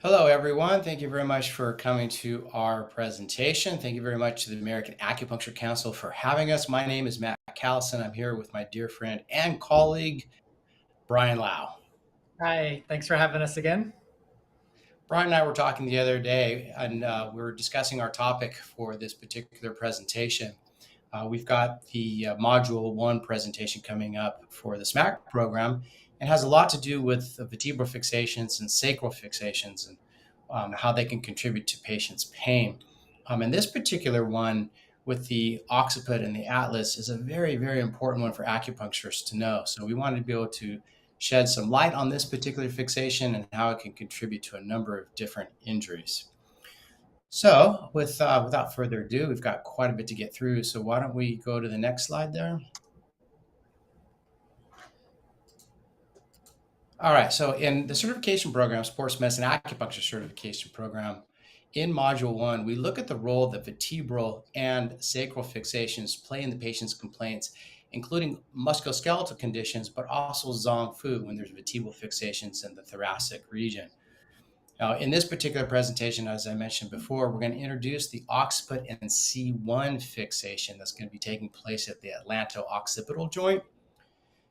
Hello, everyone. Thank you very much for coming to our presentation. Thank you very much to the American Acupuncture Council for having us. My name is Matt Callison. I'm here with my dear friend and colleague, Brian Lau. Hi, thanks for having us again. Brian and I were talking the other day, and we were discussing our topic for this particular presentation. We've got the Module 1 presentation coming up for the SMAC program and has a lot to do with the vertebral fixations and sacral fixations and how they can contribute to patients' pain. And this particular one with the occiput and the atlas is a very, very important one for acupuncturists to know. So we wanted to be able to shed some light on this particular fixation and how it can contribute to a number of different injuries. So, without further ado, we've got quite a bit to get through. So, why don't we go to the next slide there? All right. So, in the certification program, Sports Medicine Acupuncture Certification Program, in Module 1, we look at the role that vertebral and sacral fixations play in the patient's complaints, including musculoskeletal conditions, but also Zong Fu when there's vertebral fixations in the thoracic region. Now, in this particular presentation, as I mentioned before, we're going to introduce the Occiput-C1 fixation that's going to be taking place at the atlanto-occipital joint.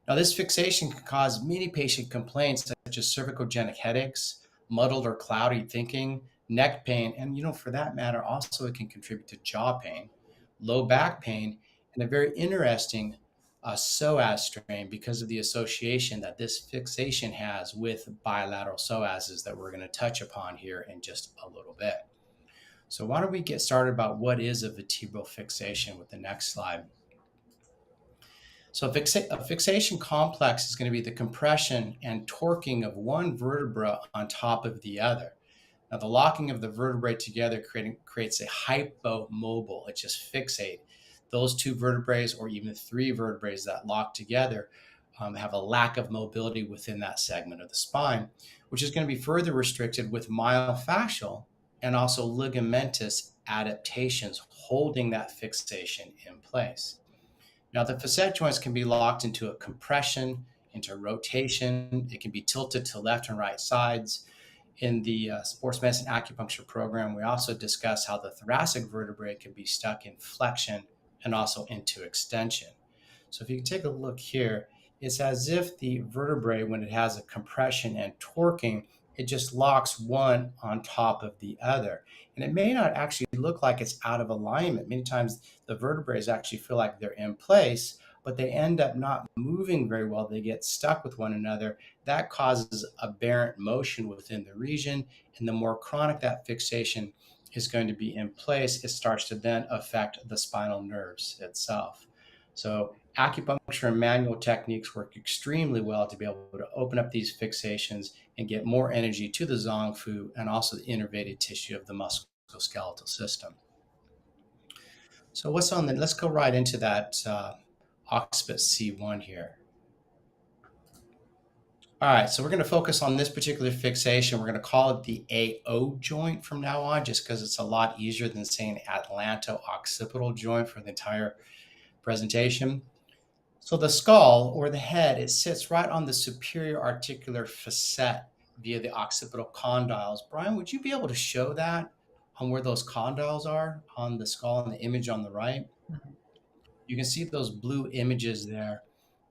Now, this fixation can cause many patient complaints such as cervicogenic headaches, muddled or cloudy thinking, neck pain, and for that matter, also it can contribute to jaw pain, low back pain, and a very interesting psoas strain because of the association that this fixation has with bilateral psoases that we're going to touch upon here in just a little bit. So why don't we get started about what is a vertebral fixation with the next slide. So a fixation complex is going to be the compression and torquing of one vertebra on top of the other. Now, the locking of the vertebrae together creates a hypomobile. It just fixates. Those two vertebrae or even three vertebrae that lock together have a lack of mobility within that segment of the spine, which is going to be further restricted with myofascial and also ligamentous adaptations holding that fixation in place. Now, the facet joints can be locked into a compression, into rotation. It can be tilted to left and right sides. In the sports medicine acupuncture program, we also discuss how the thoracic vertebrae can be stuck in flexion and also into extension. So if you can take a look here, it's as if the vertebrae, when it has a compression and torquing, it just locks one on top of the other. And it may not actually look like it's out of alignment. Many times the vertebrae actually feel like they're in place, but they end up not moving very well. They get stuck with one another. That causes aberrant motion within the region. And the more chronic that fixation is going to be in place, it starts to then affect the spinal nerves itself. So acupuncture and manual techniques work extremely well to be able to open up these fixations and get more energy to the Zong Fu and also the innervated tissue of the musculoskeletal system. So what's on the, let's go right into that Occiput-C1 here. All right, so we're going to focus on this particular fixation. We're going to call it the AO joint from now on, just because it's a lot easier than saying atlanto-occipital joint for the entire presentation. So the skull or the head, it sits right on the superior articular facet via the occipital condyles. Brian, would you be able to show that on where those condyles are on the skull in the image on the right? You can see those blue images there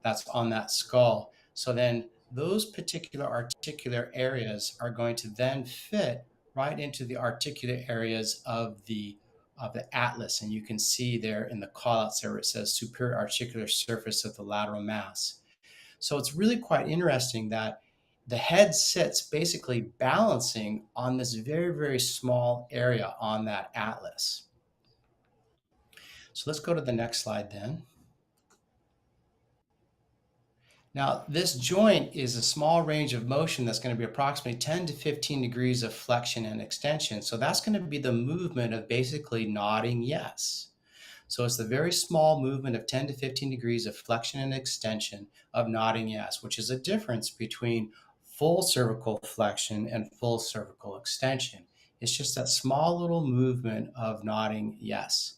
that's on that skull. So then those particular articular areas are going to then fit right into the articular areas of the atlas. And you can see there in the callouts there where it says superior articular surface of the lateral mass. So it's really quite interesting that the head sits basically balancing on this very, very small area on that atlas. So let's go to the next slide then. Now, this joint is a small range of motion that's going to be approximately 10 to 15 degrees of flexion and extension. So that's going to be the movement of basically nodding yes. So it's the very small movement of 10 to 15 degrees of flexion and extension of nodding yes, which is a difference between full cervical flexion and full cervical extension. It's just that small little movement of nodding yes.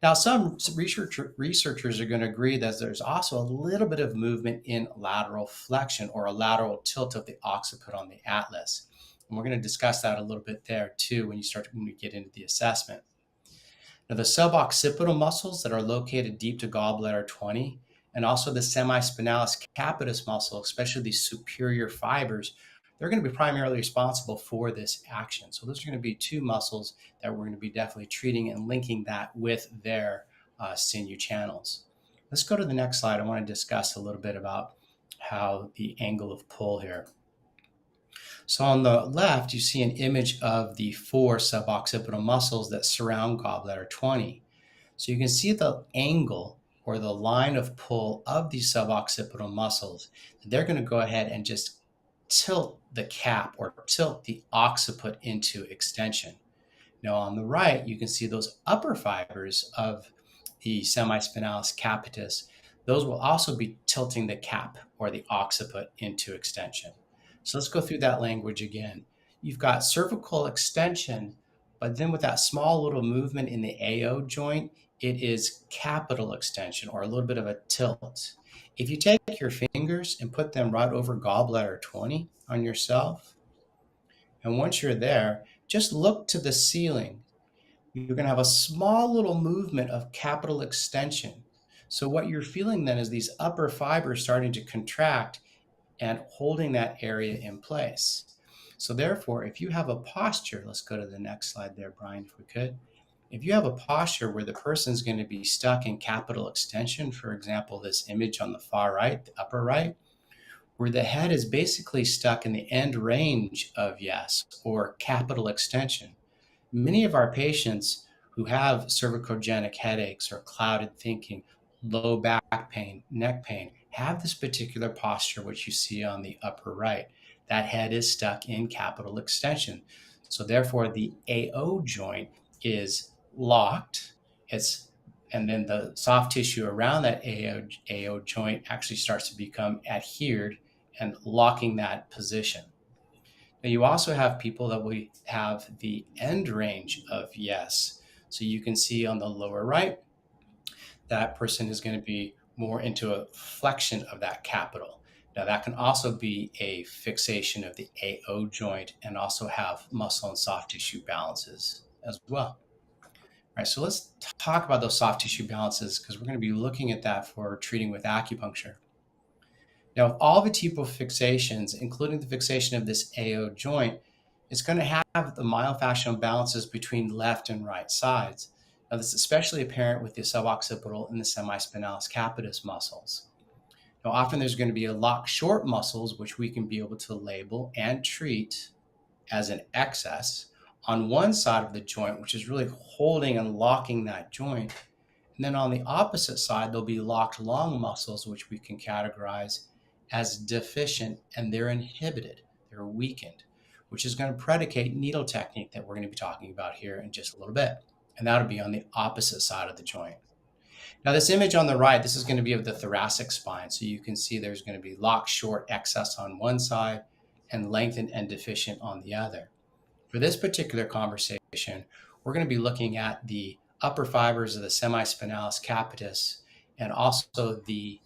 Now, some researchers are going to agree that there's also a little bit of movement in lateral flexion or a lateral tilt of the occiput on the atlas. And we're going to discuss that a little bit there too when we get into the assessment. Now, the suboccipital muscles that are located deep to gallbladder 20, and also the semispinalis capitis muscle, especially these superior fibers, they're going to be primarily responsible for this action. So those are going to be two muscles that we're going to be definitely treating and linking that with their sinew channels. Let's go to the next slide. I want to discuss a little bit about how the angle of pull here. So on the left, you see an image of the 4 suboccipital muscles that surround gallbladder 20. So you can see the angle or the line of pull of these suboccipital muscles. They're going to go ahead and just tilt the cap or tilt the occiput into extension. Now on the right, you can see those upper fibers of the semispinalis capitis. Those will also be tilting the cap or the occiput into extension. So let's go through that language again. You've got cervical extension, but then with that small little movement in the AO joint, it is capital extension or a little bit of a tilt. If you take your fingers and put them right over gallbladder 20 on yourself, and once you're there, just look to the ceiling. You're going to have a small little movement of capital extension. So what you're feeling then is these upper fibers starting to contract and holding that area in place. So therefore, if you have a posture, let's go to the next slide there, Brian, if we could. If you have a posture where the person's going to be stuck in capital extension, for example, this image on the far right, the upper right, where the head is basically stuck in the end range of yes or capital extension. Many of our patients who have cervicogenic headaches or clouded thinking, low back pain, neck pain, have this particular posture, which you see on the upper right. That head is stuck in capital extension. So therefore, the AO joint is locked. And then the soft tissue around that AO joint actually starts to become adhered and locking that position. Now, you also have people that we have the end range of yes. So you can see on the lower right, that person is going to be more into a flexion of that capital. Now, that can also be a fixation of the AO joint and also have muscle and soft tissue balances as well. All right, so let's talk about those soft tissue balances because we're going to be looking at that for treating with acupuncture. Now, with all vertebral fixations, including the fixation of this AO joint, it's going to have the myofascial imbalances between left and right sides. Now, this is especially apparent with the suboccipital and the semispinalis capitis muscles. Now, often there's going to be a lock short muscles, which we can be able to label and treat as an excess on one side of the joint, which is really holding and locking that joint. And then on the opposite side, there'll be locked long muscles, which we can categorize as deficient, and they're inhibited, they're weakened, which is going to predicate needle technique that we're going to be talking about here in just a little bit. And that'll be on the opposite side of the joint. Now, this image on the right, this is going to be of the thoracic spine. So you can see there's going to be locked short excess on one side and lengthened and deficient on the other. For this particular conversation, we're going to be looking at the upper fibers of the semispinalis capitis and also the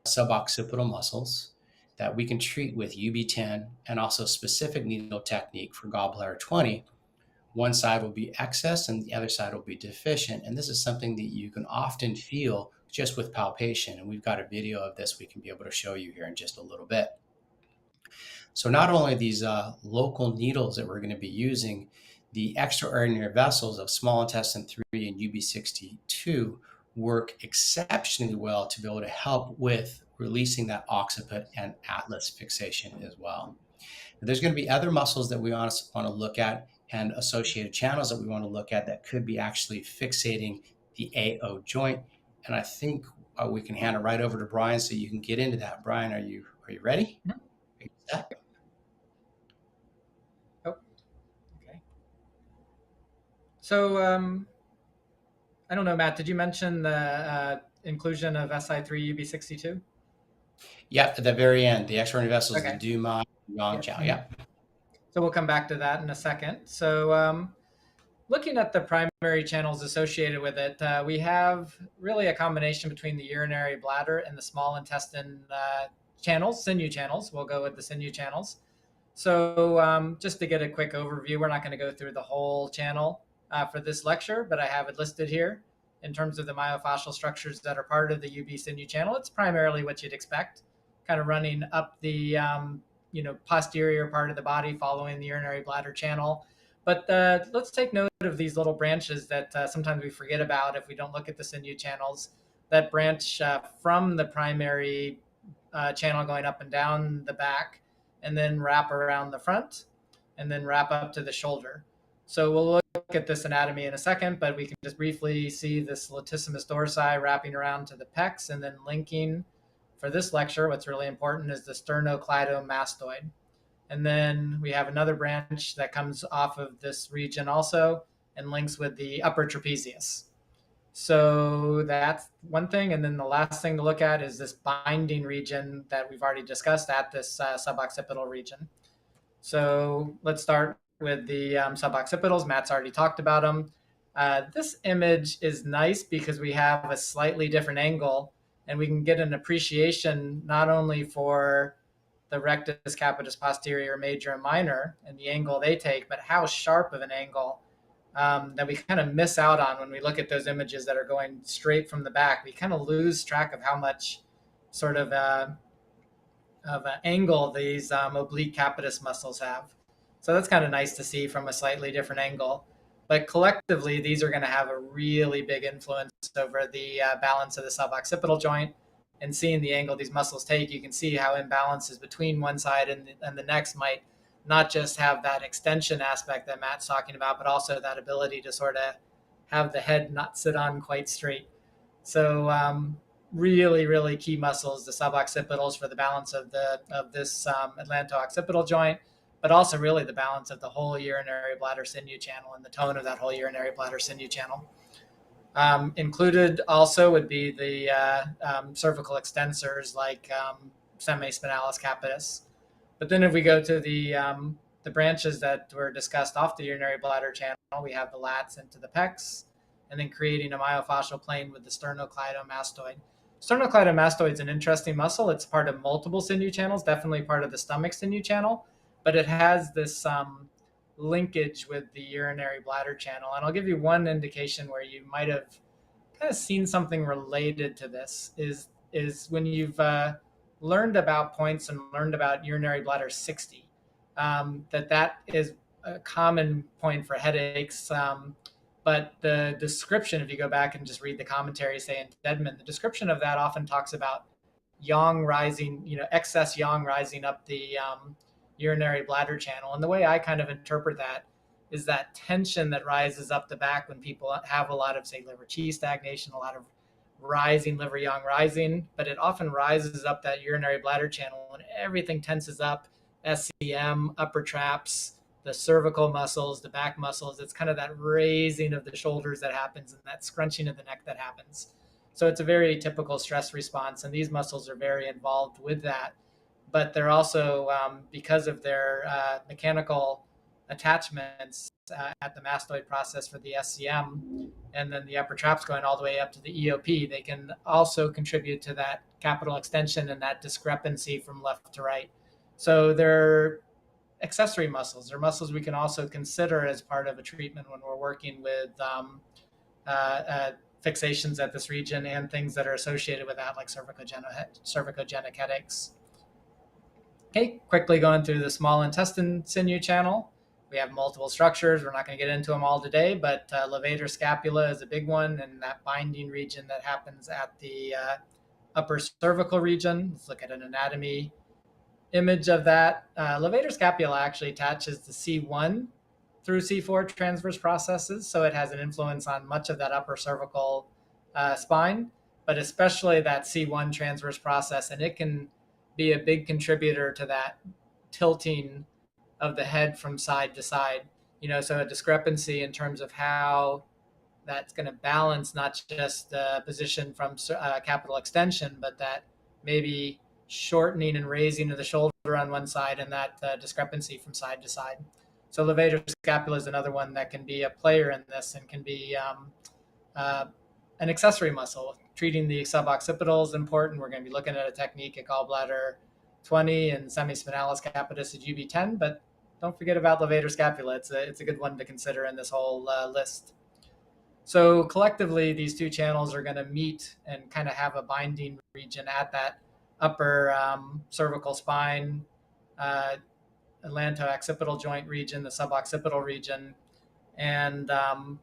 suboccipital muscles that we can treat with UB10 and also specific needle technique for gallbladder 20. One side will be excess and the other side will be deficient. And this is something that you can often feel just with palpation. And we've got a video of this we can be able to show you here in just a little bit. So not only these local needles that we're going to be using, the extraordinary vessels of small intestine 3 and UB62 work exceptionally well to be able to help with releasing that occiput and atlas fixation as well. There's going to be other muscles that we want to look at and associated channels that we want to look at that could be actually fixating the AO joint. And I think we can hand it right over to Brian so you can get into that. Brian, are you ready? Mm-hmm. Are you set? Oh, okay. So I don't know, Matt, did you mention the inclusion of SI3 UB62? Yep, at the very end, the extraordinary vessels, Okay. the Duma, Yang Chow. Yep. So we'll come back to that in a second. So looking at the primary channels associated with it, we have really a combination between the urinary bladder and the small intestine channels, sinew channels. We'll go with the sinew channels. So just to get a quick overview, we're not going to go through the whole channel for this lecture, but I have it listed here. In terms of the myofascial structures that are part of the UB sinew channel, it's primarily what you'd expect, kind of running up the posterior part of the body following the urinary bladder channel. But let's take note of these little branches that sometimes we forget about if we don't look at the sinew channels that branch from the primary channel going up and down the back, and then wrap around the front, and then wrap up to the shoulder. So we'll look at this anatomy in a second, but we can just briefly see this latissimus dorsi wrapping around to the pecs, and then linking. For this lecture, what's really important is the sternocleidomastoid. And then we have another branch that comes off of this region also and links with the upper trapezius. So that's one thing. And then the last thing to look at is this binding region that we've already discussed at this suboccipital region. So let's start with the suboccipitals. Matt's already talked about them. This image is nice because we have a slightly different angle, and we can get an appreciation not only for the rectus, capitis posterior, major, and minor, and the angle they take, but how sharp of an angle that we kind of miss out on when we look at those images that are going straight from the back. We kind of lose track of how much sort of an angle these oblique capitis muscles have. So that's kind of nice to see from a slightly different angle. But collectively, these are going to have a really big influence over the balance of the suboccipital joint. And seeing the angle these muscles take, you can see how imbalances between one side and the next might not just have that extension aspect that Matt's talking about, but also that ability to sort of have the head not sit on quite straight. So really, really key muscles, the suboccipitals for the balance of this atlanto-occipital joint, but also really the balance of the whole urinary bladder sinew channel and the tone of that whole urinary bladder sinew channel. Included also would be the cervical extensors like semispinalis capitis. But then if we go to the branches that were discussed off the urinary bladder channel, we have the lats into the pecs, and then creating a myofascial plane with the sternocleidomastoid. Sternocleidomastoid is an interesting muscle. It's part of multiple sinew channels, definitely part of the stomach sinew channel, but it has this linkage with the urinary bladder channel. And I'll give you one indication where you might have kind of seen something related to this is when you've learned about points and learned about urinary bladder 60, that is a common point for headaches. But the description, if you go back and just read the commentary, say in Deadman, the description of that often talks about yang rising, excess yang rising up the urinary bladder channel. And the way I kind of interpret that is that tension that rises up the back when people have a lot of, say, liver qi stagnation, a lot of rising liver yang rising, but it often rises up that urinary bladder channel and everything tenses up, SCM, upper traps, the cervical muscles, the back muscles. It's kind of that raising of the shoulders that happens and that scrunching of the neck that happens. So it's a very typical stress response, and these muscles are very involved with that. But they're also, because of their mechanical attachments at the mastoid process for the SCM, and then the upper traps going all the way up to the EOP, they can also contribute to that capital extension and that discrepancy from left to right. So they're accessory muscles. They're muscles we can also consider as part of a treatment when we're working with fixations at this region and things that are associated with that, like cervicogenic headaches. Okay, quickly going through the small intestine sinew channel. We have multiple structures. We're not going to get into them all today, but levator scapula is a big one, and that binding region that happens at the upper cervical region. Let's look at an anatomy image of that. Levator scapula actually attaches to C1 through C4 transverse processes, so it has an influence on much of that upper cervical spine, but especially that C1 transverse process, and it can be a big contributor to that tilting of the head from side to side. So a discrepancy in terms of how that's going to balance not just the position from capital extension, but that maybe shortening and raising of the shoulder on one side and that discrepancy from side to side. So levator scapula is another one that can be a player in this and can be an accessory muscle. Treating the suboccipital is important. We're going to be looking at a technique at gallbladder 20 and semispinalis capitis at UB10, but don't forget about levator scapula. It's a good one to consider in this whole list. So collectively, these two channels are going to meet and kind of have a binding region at that upper cervical spine, uh, atlanto-occipital joint region, the suboccipital region, and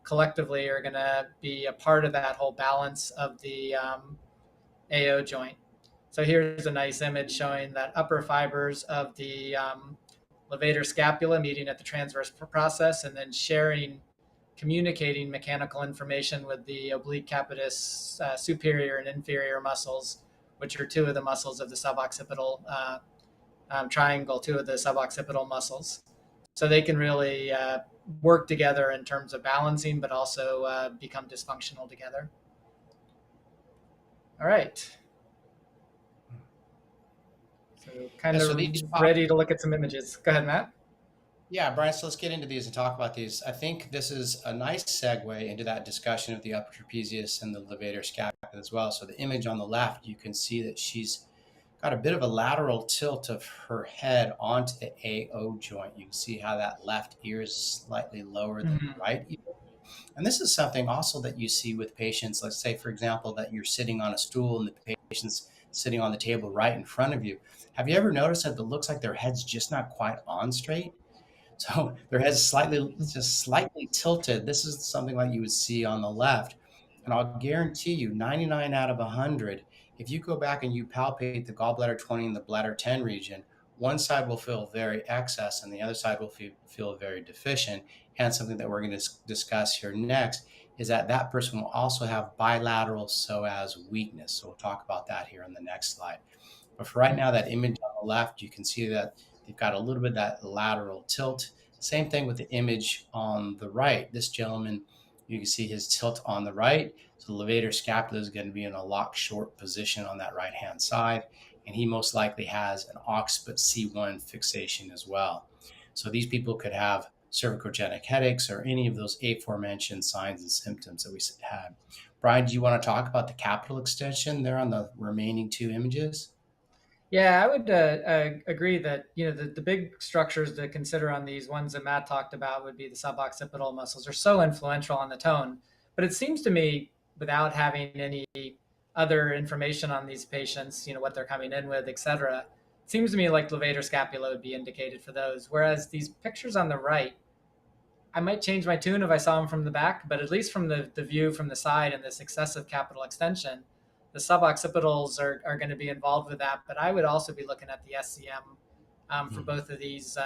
collectively are going to be a part of that whole balance of the AO joint. So here's a nice image showing that upper fibers of the levator scapula meeting at the transverse process and then communicating mechanical information with the oblique capitis superior and inferior muscles, which are two of the muscles of the suboccipital triangle, two of the suboccipital muscles. So they can really work together in terms of balancing, but also become dysfunctional together. All right. So kind of ready to look at some images. Go ahead, Matt. Yeah, Brian, so let's get into these and talk about these. I think this is a nice segue into that discussion of the upper trapezius and the levator scapula as well. So the image on the left, you can see that she's got a bit of a lateral tilt of her head onto the AO joint. You can see how that left ear is slightly lower than the right ear. And this is something also that you see with patients. Let's say, for example, that you're sitting on a stool and the patient's sitting on the table right in front of you. Have you ever noticed that it looks like their head's just not quite on straight? So their head's just slightly tilted. This is something like you would see on the left. And I'll guarantee you 99 out of 100, if you go back and you palpate the gallbladder 20 and the bladder 10 region, one side will feel very excess and the other side will feel very deficient. And something that we're going to discuss here next is that that person will also have bilateral psoas weakness. So we'll talk about that here on the next slide. But for right now, that image on the left, you can see that they've got a little bit of that lateral tilt. Same thing with the image on the right. This gentleman, you can see his tilt on the right. So the levator scapula is going to be in a locked short position on that right-hand side. And he most likely has an Occiput-C1 fixation as well. So these people could have cervicogenic headaches or any of those aforementioned signs and symptoms that we had. Brian, do you want to talk about the capital extension there on the remaining two images? Yeah, I would agree that the big structures to consider on these ones that Matt talked about would be the suboccipital muscles. Are so influential on the tone, but it seems to me, without having any other information on these patients, what they're coming in with, etc., it seems to me like levator scapula would be indicated for those. Whereas these pictures on the right, I might change my tune if I saw them from the back, but at least from the view from the side and this excessive capital extension, the suboccipitals are going to be involved with that. But I would also be looking at the SCM for both of these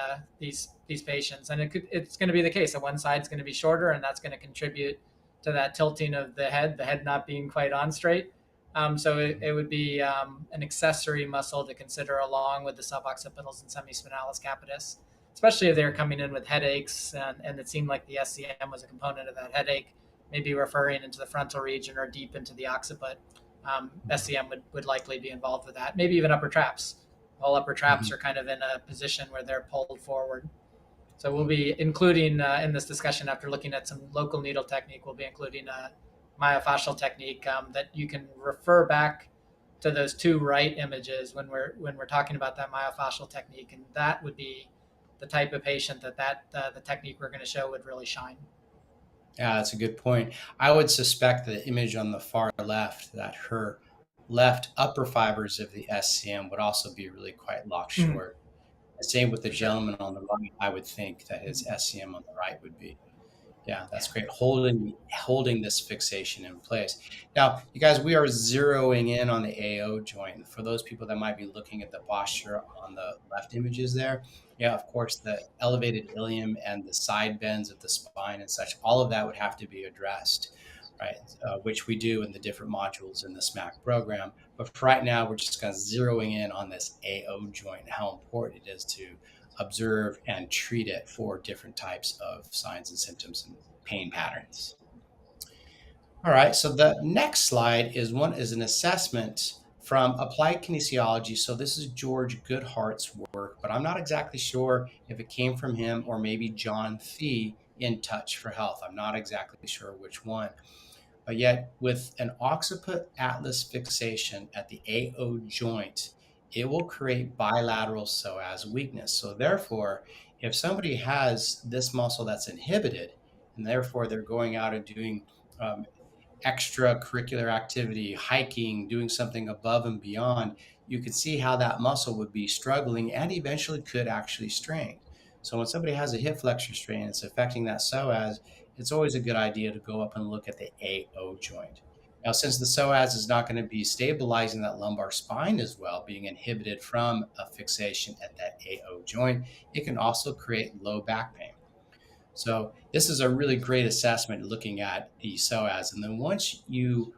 patients, and it's going to be the case that one side's going to be shorter, and that's going to contribute to that tilting of the head not being quite on straight. So it would be an accessory muscle to consider along with the suboccipitals and semispinalis capitis, especially if they're coming in with headaches, and it seemed like the SCM was a component of that headache, maybe referring into the frontal region or deep into the occiput. SCM would likely be involved with that. Maybe even upper traps. All upper traps are kind of in a position where they're pulled forward. So we'll be including in this discussion, after looking at some local needle technique, we'll be including a myofascial technique that you can refer back to those two right images when we're talking about that myofascial technique, and that would be the type of patient that the technique we're going to show would really shine. Yeah, that's a good point. I would suspect the image on the far left, that her left upper fibers of the SCM would also be really quite locked short. Same with the gentleman on the right. I would think that his SCM on the right would be. Yeah, that's great. Holding this fixation in place. Now, you guys, we are zeroing in on the AO joint. For those people that might be looking at the posture on the left images there, yeah, of course, the elevated ilium and the side bends of the spine and such, all of that would have to be addressed, right? Which we do in the different modules in the SMAC program. But for right now, we're just kind of zeroing in on this AO joint and how important it is to observe and treat it for different types of signs and symptoms and pain patterns. All right, so the next slide is an assessment from Applied Kinesiology. So this is George Goodhart's work, but I'm not exactly sure if it came from him or maybe John Fee in Touch for Health. I'm not exactly sure which one. But yet with an occiput atlas fixation at the AO joint, it will create bilateral psoas weakness. So therefore, if somebody has this muscle that's inhibited, and therefore they're going out and doing um, extracurricular activity, hiking, doing something above and beyond, you could see how that muscle would be struggling and eventually could actually strain. So when somebody has a hip flexor strain, it's affecting that psoas, it's always a good idea to go up and look at the AO joint. Now, since the psoas is not going to be stabilizing that lumbar spine as well, being inhibited from a fixation at that AO joint, it can also create low back pain. So this is a really great assessment looking at the psoas. And then once you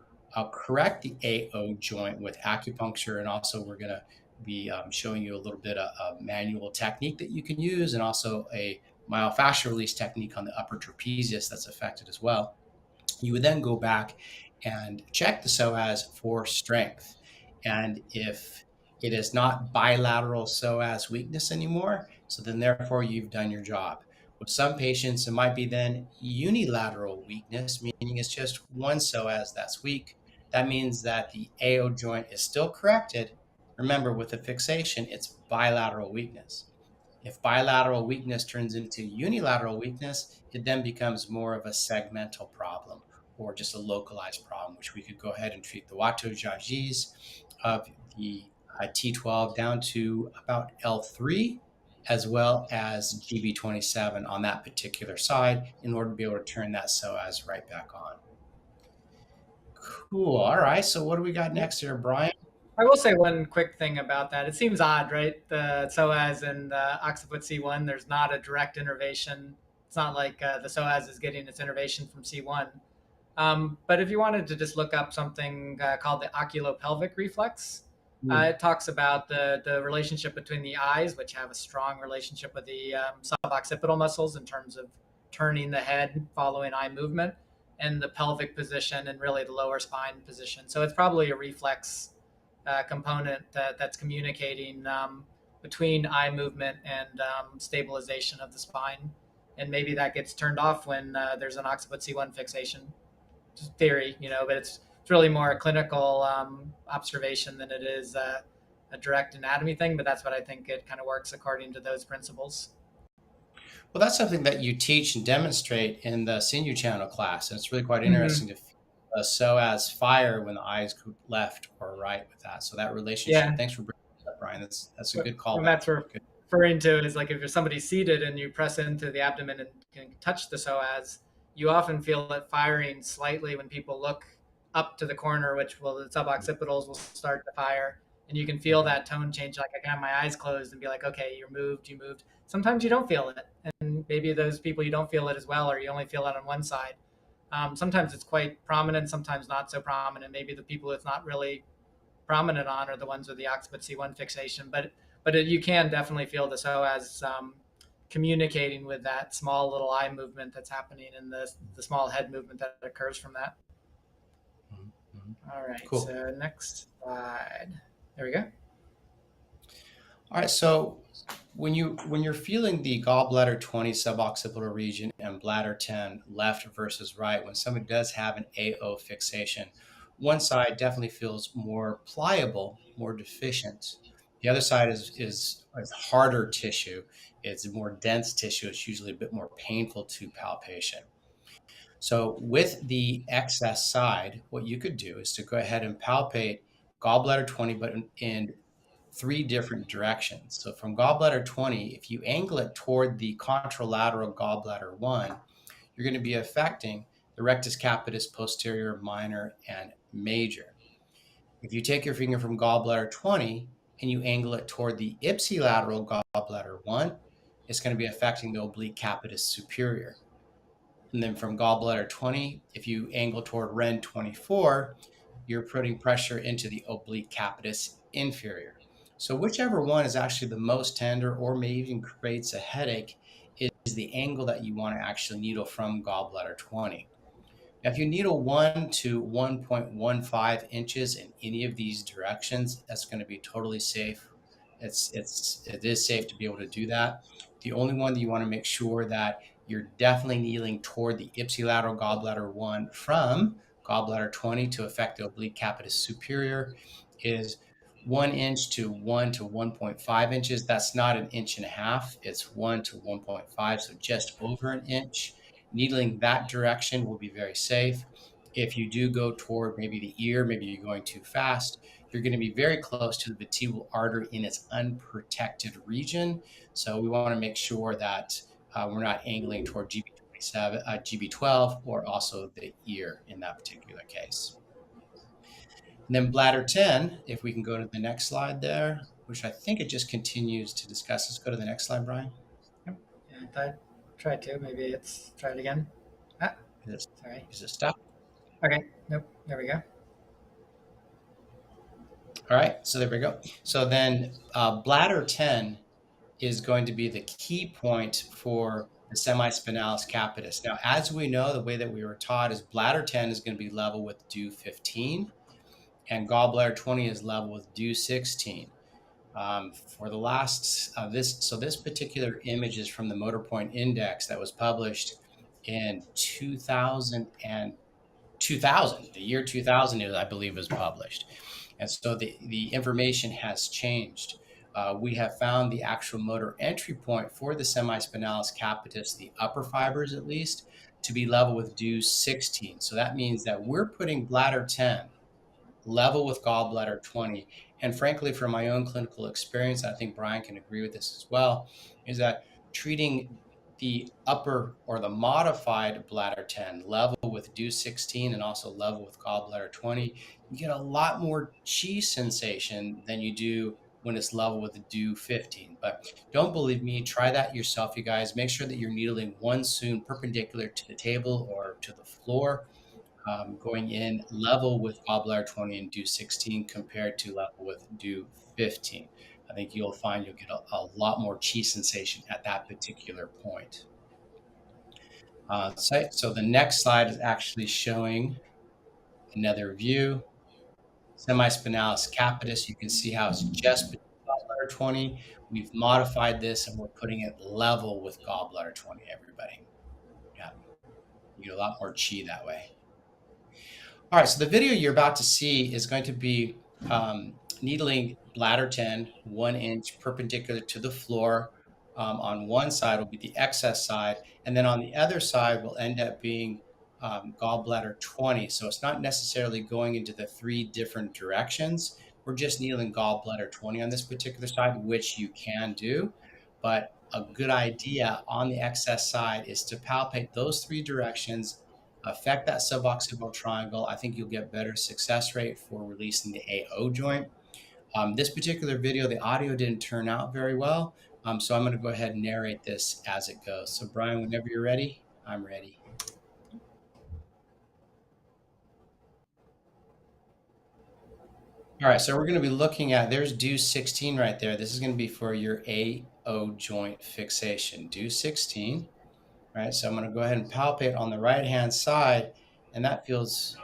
correct the AO joint with acupuncture, and also we're going to be showing you a little bit of a manual technique that you can use, and also a myofascial release technique on the upper trapezius that's affected as well. You would then go back and check the psoas for strength. And if it is not bilateral psoas weakness anymore, so then therefore you've done your job. With some patients, it might be then unilateral weakness, meaning it's just one psoas that's weak. That means that the AO joint is still corrected. Remember, with a fixation, it's bilateral weakness. If bilateral weakness turns into unilateral weakness, it then becomes more of a segmental problem or just a localized problem, which we could go ahead and treat the Wato Jajis of the T12 down to about L3, as well as GB27 on that particular side in order to be able to turn that psoas right back on. Cool. All right. So what do we got next here, Brian? I will say one quick thing about that. It seems odd, right? The psoas and the Occiput-C1, there's not a direct innervation. It's not like the psoas is getting its innervation from C1. But if you wanted to just look up something called the oculopelvic reflex, it talks about the relationship between the eyes, which have a strong relationship with the suboccipital muscles in terms of turning the head following eye movement, and the pelvic position and really the lower spine position. So it's probably a reflex component that's communicating between eye movement and stabilization of the spine. And maybe that gets turned off when there's an Occiput-C1 fixation. Just theory, but it's really more a clinical observation than it is a direct anatomy thing. But that's what I think it kind of works according to those principles. Well, that's something that you teach and demonstrate in the sinew channel class. And it's really quite Mm-hmm. interesting to feel the psoas fire when the eyes go left or right with that. So that relationship, Yeah. thanks for bringing that up, Brian. That's a What, good what callback. Matt's Good. referring to is like if you're somebody seated and you press into the abdomen and can touch the psoas, you often feel it firing slightly when people look up to the corner, which will the suboccipitals will start to fire, and you can feel that tone change. Like I can have my eyes closed and be like, okay, you moved, you moved. Sometimes you don't feel it, and maybe those people you don't feel it as well, or you only feel it on one side. Sometimes it's quite prominent, sometimes not so prominent. Maybe the people it's not really prominent on are the ones with the Occiput-C1 fixation, but you can definitely feel the psoas communicating with that small little eye movement that's happening and the small head movement that occurs from that. Mhm. All right, Cool. so next slide. There we go. All right. So when you're feeling the gallbladder 20 suboccipital region and bladder 10 left versus right, when somebody does have an AO fixation, one side definitely feels more pliable, more deficient. The other side is harder tissue. It's more dense tissue. It's usually a bit more painful to palpation. So with the excess side, what you could do is to go ahead and palpate gallbladder 20, but in three different directions. So from gallbladder 20, if you angle it toward the contralateral gallbladder 1, you're going to be affecting the rectus capitis posterior, minor, and major. If you take your finger from gallbladder 20 and you angle it toward the ipsilateral gallbladder 1, it's going to be affecting the oblique capitis superior. And then from gallbladder 20, if you angle toward REN 24, you're putting pressure into the oblique capitis inferior. So whichever one is actually the most tender or may even creates a headache is the angle that you want to actually needle from gallbladder 20. Now, if you needle 1 to 1.15 inches in any of these directions, that's going to be totally safe. It is safe to be able to do that. The only one that you want to make sure that you're definitely needling toward the ipsilateral gallbladder 1 from gallbladder 20 to affect the oblique capitis superior is 1 inch to 1.5 inches. That's not an inch and a half. It's 1 to 1.5, so just over an inch. Needling that direction will be very safe. If you do go toward maybe the ear, maybe you're going too fast, you're going to be very close to the vertebral artery in its unprotected region. So we want to make sure that we're not angling toward GB27, GB12, or also the ear in that particular case. And then bladder 10, if we can go to the next slide there, which I think it just continues to discuss. Let's go to the next slide, Brian. Yep. Yeah, I tried to. Maybe it's try it again. Ah, Is it, sorry. is it stuck? Okay. Nope. There we go. All right, so there we go. So then bladder 10 is going to be the key point for the semispinalis capitis. Now, as we know, the way that we were taught is bladder 10 is going to be level with due 15, and gallbladder 20 is level with due 16. For the last, this particular image is from the Motor Point Index that was published in 2000, the year 2000, I believe, was published. And so the information has changed. We have found the actual motor entry point for the semispinalis capitis, the upper fibers at least, to be level with due 16. So that means that we're putting bladder 10 level with gallbladder 20. And frankly, from my own clinical experience, I think Brian can agree with this as well, is that treating the upper or the modified bladder 10 level with due 16 and also level with gallbladder 20, you get a lot more chi sensation than you do when it's level with due 15. But don't believe me, try that yourself, you guys. Make sure that you're needling one soon perpendicular to the table or to the floor, going in level with gallbladder 20 and due 16 compared to level with due 15. I think you'll find you'll get a lot more chi sensation at that particular point. So the next slide is actually showing another view. Semispinalis capitis, you can see how it's just between gallbladder 20. We've modified this and we're putting it level with gallbladder 20, everybody. Yeah, you get a lot more chi that way. All right, so the video you're about to see is going to be needling bladder 10, 1 inch perpendicular to the floor. On one side will be the excess side, and then on the other side will end up being gallbladder 20. So it's not necessarily going into the 3 different directions. We're just needling gallbladder 20 on this particular side, which you can do. But a good idea on the excess side is to palpate those 3 directions, affect that suboccipital triangle. I think you'll get better success rate for releasing the AO joint. This particular video, the audio didn't turn out very well, so I'm going to go ahead and narrate this as it goes. So Brian, whenever you're ready, I'm ready. All right, so we're going to be looking at, there's due 16 right there. This is going to be for your AO joint fixation, due 16. Right, so I'm going to go ahead and palpate on the right-hand side, and that feels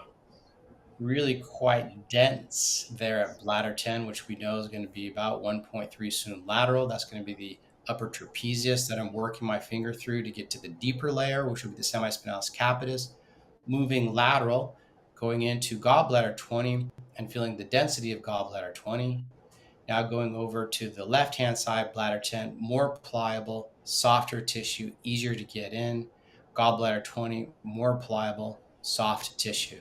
really quite dense there at bladder 10, which we know is going to be about 1.3 cm lateral. That's going to be the upper trapezius that I'm working my finger through to get to the deeper layer, which would be the semispinalis capitis. Moving lateral, going into gallbladder 20 and feeling the density of gallbladder 20. Now going over to the left-hand side, bladder 10, more pliable, softer tissue, easier to get in. Gallbladder 20, more pliable, soft tissue.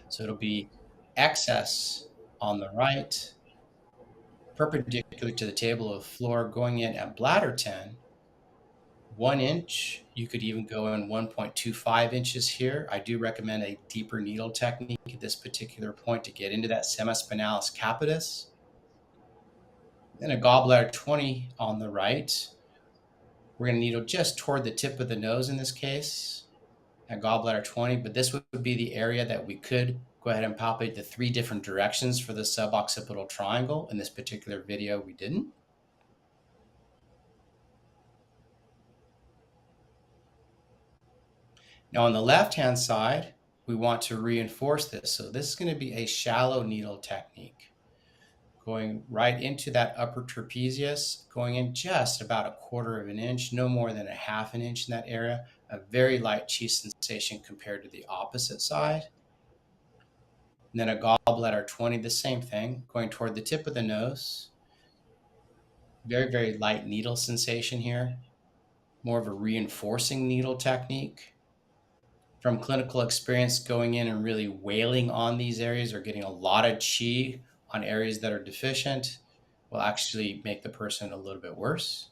So it'll be excess on the right, perpendicular to the table of the floor, going in at bladder 10, 1 inch. You could even go in 1.25 inches here. I do recommend a deeper needle technique at this particular point to get into that semispinalis capitis. Then a gallbladder 20 on the right. We're going to needle just toward the tip of the nose in this case at gallbladder 20, but this would be the area that we could go ahead and palpate the 3 different directions for the suboccipital triangle. In this particular video, we didn't. Now on the left-hand side, we want to reinforce this. So this is going to be a shallow needle technique. Going right into that upper trapezius, going in just about 1/4 of an inch, no more than 1/2 an inch in that area. A very light chi sensation compared to the opposite side. And then a gallbladder 20, the same thing, going toward the tip of the nose. Very, very light needle sensation here, more of a reinforcing needle technique. From clinical experience, going in and really wailing on these areas or getting a lot of chi on areas that are deficient will actually make the person a little bit worse.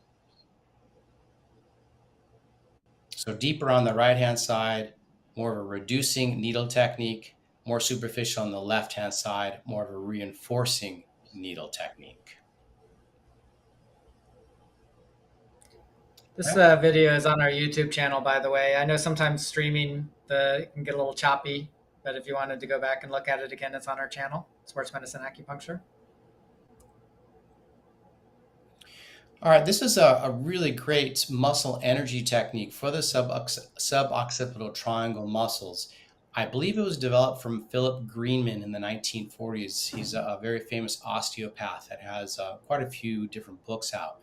So deeper on the right-hand side, more of a reducing needle technique, more superficial on the left-hand side, more of a reinforcing needle technique. This Okay. video is on our YouTube channel, by the way. I know sometimes streaming it can get a little choppy, but if you wanted to go back and look at it again, it's on our channel, Sports Medicine Acupuncture. All right, this is a really great muscle energy technique for the suboccipital triangle muscles. I believe it was developed from Philip Greenman in the 1940s. He's a very famous osteopath that has quite a few different books out.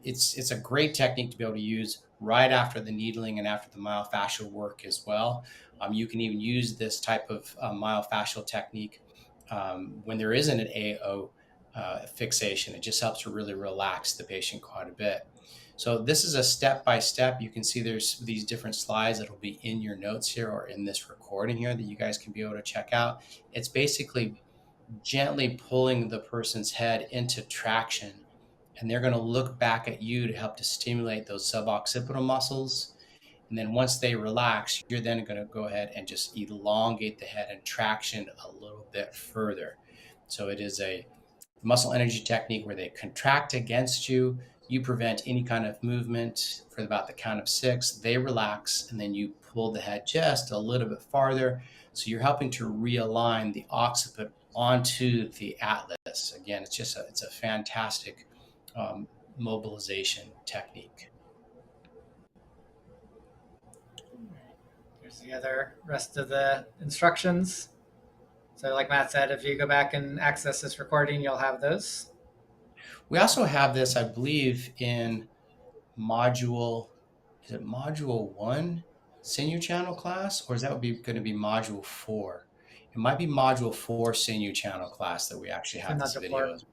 It's a great technique to be able to use right after the needling and after the myofascial work as well. You can even use this type of myofascial technique when there isn't an AO fixation. It just helps to really relax the patient quite a bit. So this is a step-by-step. You can see there's these different slides that will be in your notes here or in this recording here that you guys can be able to check out. It's basically gently pulling the person's head into traction, and they're going to look back at you to help to stimulate those suboccipital muscles. And then once they relax, you're then going to go ahead and just elongate the head and traction a little bit further. So it is a muscle energy technique where they contract against you. You prevent any kind of movement for about the count of 6. They relax, and then you pull the head just a little bit farther. So you're helping to realign the occiput onto the atlas. Again, it's a fantastic mobilization technique. Here's the other rest of the instructions. So like Matt said, if you go back and access this recording, you'll have those. We also have this, I believe, in module, is it module 1 sinew channel class, or is that would be going to be module 4? It might be module 4 sinew channel class that we actually have this video as well.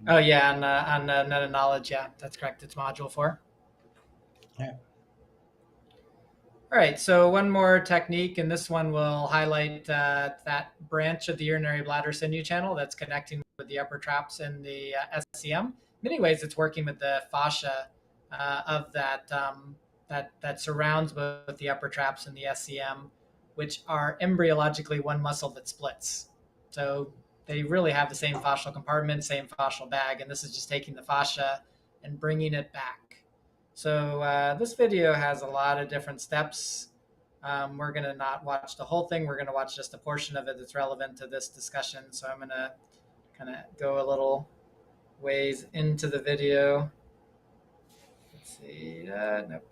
Oh yeah, on net of knowledge, yeah, that's correct. It's module 4. Yeah. All right, so one more technique, and this one will highlight that branch of the urinary bladder sinew channel that's connecting with the upper traps and the SCM. In many ways, it's working with the fascia of that surrounds both the upper traps and the SCM, which are embryologically one muscle that splits. So they really have the same fascial compartment, same fascial bag, and this is just taking the fascia and bringing it back. So this video has a lot of different steps. We're going to not watch the whole thing. We're going to watch just a portion of it that's relevant to this discussion. So I'm going to kind of go a little ways into the video. Let's see. Nope.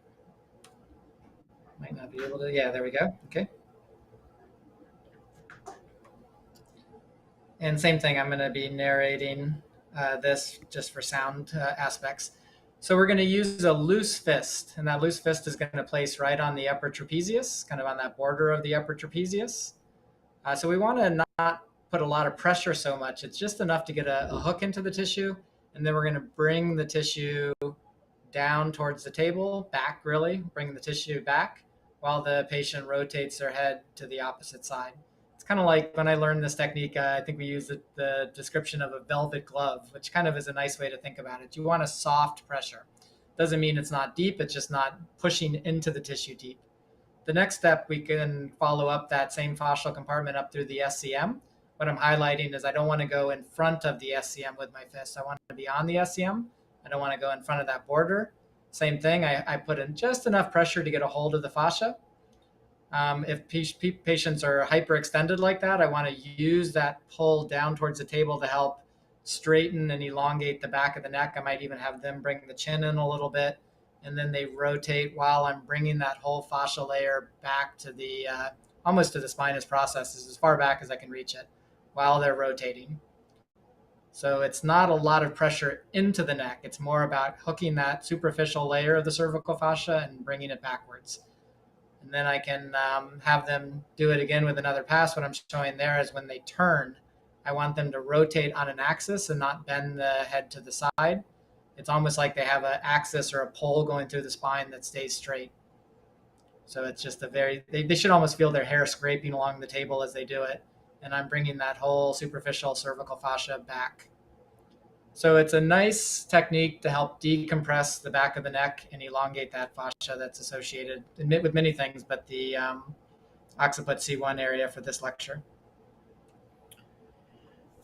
Might not be able to. Yeah, there we go. Okay. And same thing, I'm going to be narrating this just for sound aspects. So we're going to use a loose fist, and that loose fist is going to place right on the upper trapezius, kind of on that border of the upper trapezius. So we want to not put a lot of pressure so much. It's just enough to get a hook into the tissue, and then we're going to bring the tissue down towards the table, back really, bring the tissue back while the patient rotates their head to the opposite side. It's kind of like when I learned this technique, I think we used the description of a velvet glove, which kind of is a nice way to think about it. You want a soft pressure. Doesn't mean it's not deep, it's just not pushing into the tissue deep. The next step, we can follow up that same fascial compartment up through the SCM. What I'm highlighting is I don't want to go in front of the SCM with my fist. I want to be on the SCM. I don't want to go in front of that border. Same thing, I put in just enough pressure to get a hold of the fascia. If patients are hyperextended like that, I want to use that pull down towards the table to help straighten and elongate the back of the neck. I might even have them bring the chin in a little bit, and then they rotate while I'm bringing that whole fascial layer back to the almost to the spinous processes, as far back as I can reach it, while they're rotating. So it's not a lot of pressure into the neck. It's more about hooking that superficial layer of the cervical fascia and bringing it backwards. And then I can have them do it again with another pass. What I'm showing there is when they turn, I want them to rotate on an axis and not bend the head to the side. It's almost like they have an axis or a pole going through the spine that stays straight. So it's just they should almost feel their hair scraping along the table as they do it. And I'm bringing that whole superficial cervical fascia back. So it's a nice technique to help decompress the back of the neck and elongate that fascia that's associated with many things, but the Occiput-C1 area for this lecture.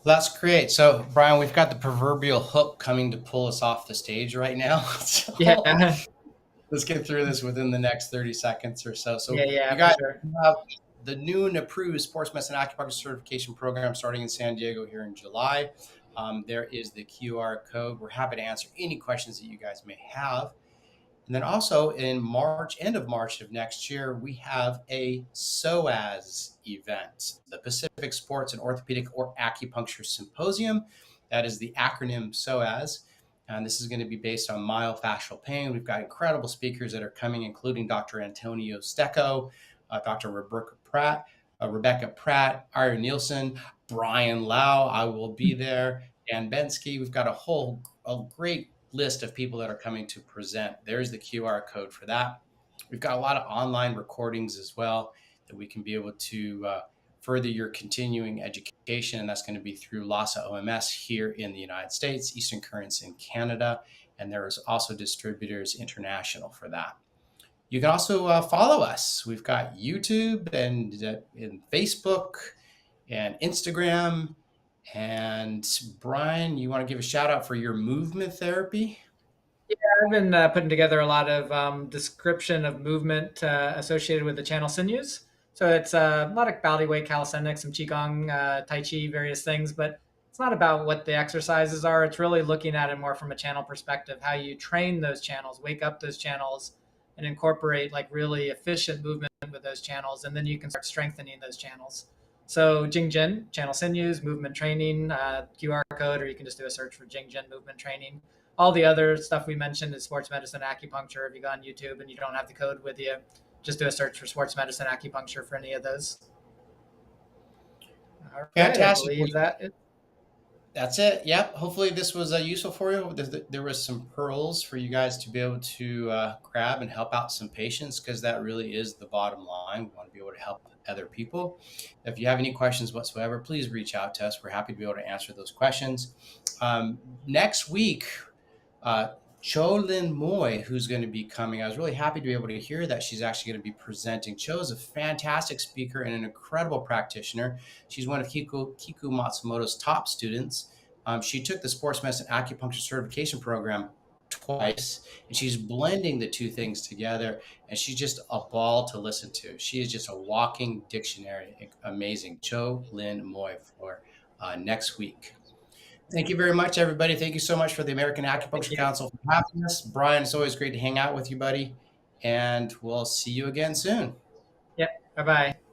That's great. So, Brian, we've got the proverbial hook coming to pull us off the stage right now. So Yeah, let's get through this within the next 30 seconds or so. So, yeah, you for guys sure. have the new and approved sports medicine acupuncture certification program starting in San Diego here in July. There is the QR code. We're happy to answer any questions that you guys may have. And then also in March, end of March of next year, we have a SOAS event, the Pacific Sports and Orthopedic or Acupuncture Symposium. That is the acronym SOAS. And this is going to be based on myofascial pain. We've got incredible speakers that are coming, including Dr. Antonio Stecco, Dr. Rebecca Pratt, Ira Nielsen, Brian Lau. I will be there. Dan Bensky. We've got a great list of people that are coming to present. There's the QR code for that. We've got a lot of online recordings as well that we can be able to further your continuing education. And that's going to be through LASA OMS here in the United States, Eastern Currents in Canada, and there is also distributors international for that. You can also follow us. We've got YouTube and Facebook and Instagram. And Brian, you want to give a shout out for your movement therapy? I've been putting together a lot of description of movement associated with the channel sinews. So it's a lot of body weight calisthenics, some qigong, tai chi, various things. But it's not about what the exercises are. It's really looking at it more from a channel perspective, how you train those channels, wake up those channels, and incorporate like really efficient movement with those channels, and then you can start strengthening those channels. So Jing channel sinews, movement training, QR code, or you can just do a search for Jing movement training. All the other stuff we mentioned is sports medicine acupuncture. If you go on YouTube and you don't have the code with you, just do a search for sports medicine acupuncture for any of those. All right, I Fantastic. believe that it. That's it. Yep. Hopefully this was useful for you. There was some pearls for you guys to be able to grab and help out some patients, because that really is the bottom line. We want to be able to help other people. If you have any questions whatsoever, please reach out to us. We're happy to be able to answer those questions. Next week, Cho Lin Moy, who's going to be coming. I was really happy to be able to hear that she's actually going to be presenting. Cho is a fantastic speaker and an incredible practitioner. She's one of Kiku Matsumoto's top students. She took the sports medicine acupuncture certification program twice, and she's blending the two things together, and she's just a ball to listen to. She is just a walking dictionary. Amazing. Cho Lin Moy for next week. Thank you very much, everybody. Thank you so much for the American Thank Acupuncture you. Council for having us. Brian, it's always great to hang out with you, buddy. And we'll see you again soon. Yep. Bye bye.